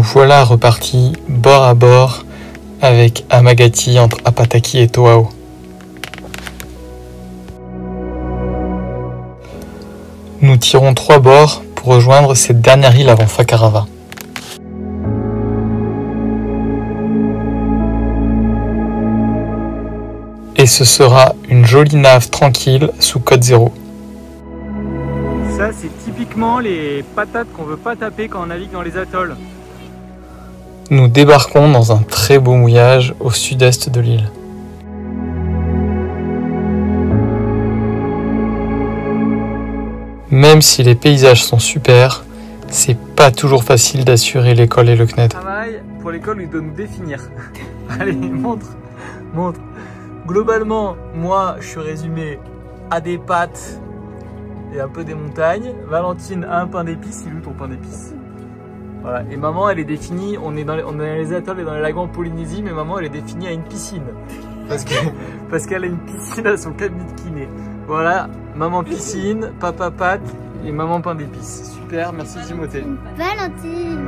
Nous voilà repartis bord à bord avec Amagati entre Apataki et Toao. Nous tirons 3 bords pour rejoindre cette dernière île avant Fakarava. Et ce sera une jolie nave tranquille sous code 0. Ça, c'est typiquement les patates qu'on veut pas taper quand on navigue dans les atolls. Nous débarquons dans un très beau mouillage au sud-est de l'île. Même si les paysages sont super, c'est pas toujours facile d'assurer l'école et le CNED. Travail pour l'école, il doit nous définir. Allez, montre. Globalement, moi, je suis résumé à des pâtes et un peu des montagnes. Valentine a un pain d'épices. Il est où ton pain d'épices? Voilà. Et maman, elle est définie, on est dans les atolls et dans les lagons en Polynésie, mais maman, elle est définie à une piscine. Parce qu'elle a une piscine à son cabinet de kiné. Voilà, maman piscine, papa pâte et maman pain d'épices. Super, merci Timothée. Valentine.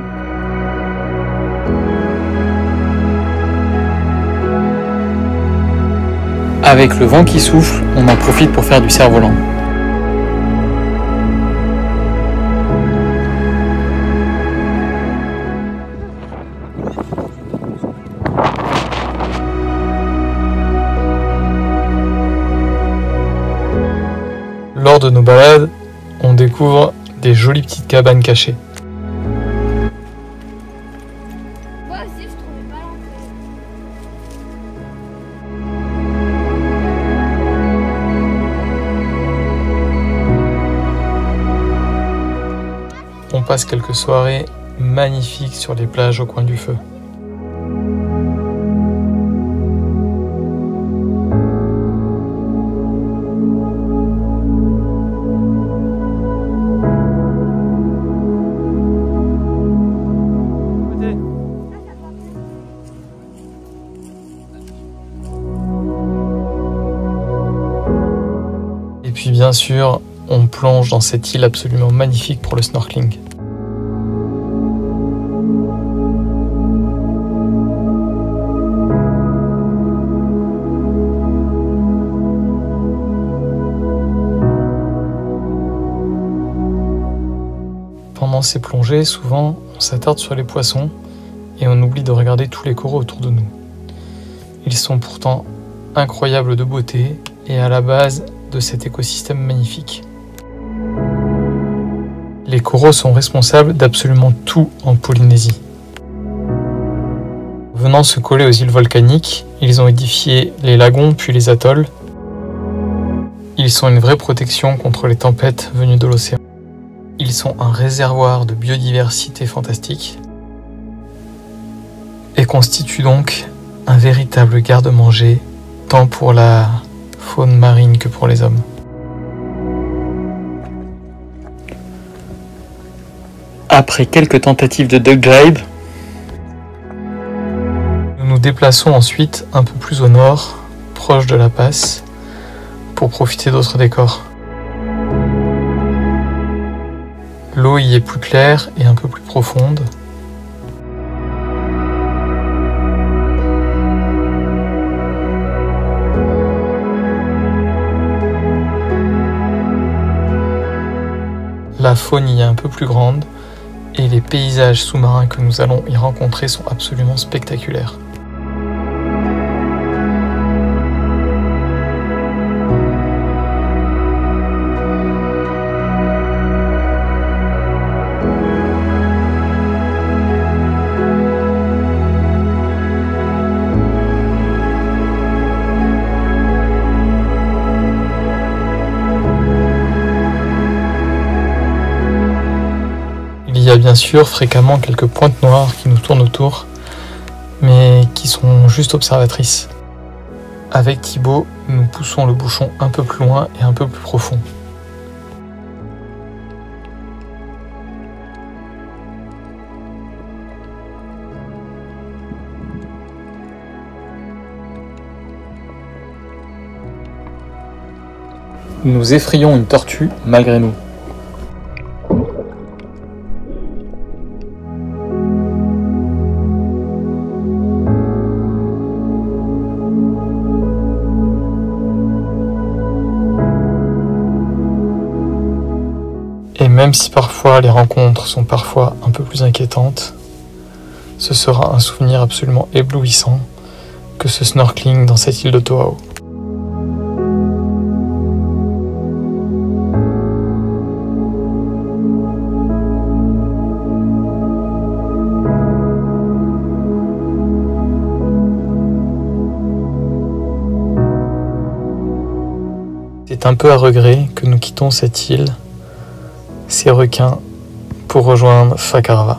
Avec le vent qui souffle, on en profite pour faire du cerf-volant. Lors de nos balades, on découvre des jolies petites cabanes cachées. Moi aussi, je trouvais pas l'entrée. On passe quelques soirées magnifiques sur les plages au coin du feu. Et puis bien sûr, on plonge dans cette île absolument magnifique pour le snorkeling. Pendant ces plongées, souvent, on s'attarde sur les poissons et on oublie de regarder tous les coraux autour de nous. Ils sont pourtant incroyables de beauté et à la base de cet écosystème magnifique. Les coraux sont responsables d'absolument tout en Polynésie. Venant se coller aux îles volcaniques, ils ont édifié les lagons puis les atolls. Ils sont une vraie protection contre les tempêtes venues de l'océan. Ils sont un réservoir de biodiversité fantastique et constituent donc un véritable garde-manger tant pour la faune marine que pour les hommes. Après quelques tentatives de duck dive, nous nous déplaçons ensuite un peu plus au nord, proche de la passe, pour profiter d'autres décors. L'eau y est plus claire et un peu plus profonde. La faune y est un peu plus grande et les paysages sous-marins que nous allons y rencontrer sont absolument spectaculaires. Il y a bien sûr fréquemment quelques pointes noires qui nous tournent autour, mais qui sont juste observatrices. Avec Thibaut, nous poussons le bouchon un peu plus loin et un peu plus profond. Nous effrayons une tortue malgré nous. même si parfois les rencontres sont parfois un peu plus inquiétantes, ce sera un souvenir absolument éblouissant que ce snorkeling dans cette île de To'au. C'est un peu à regret que nous quittons cette île, ces requins, pour rejoindre Fakarava.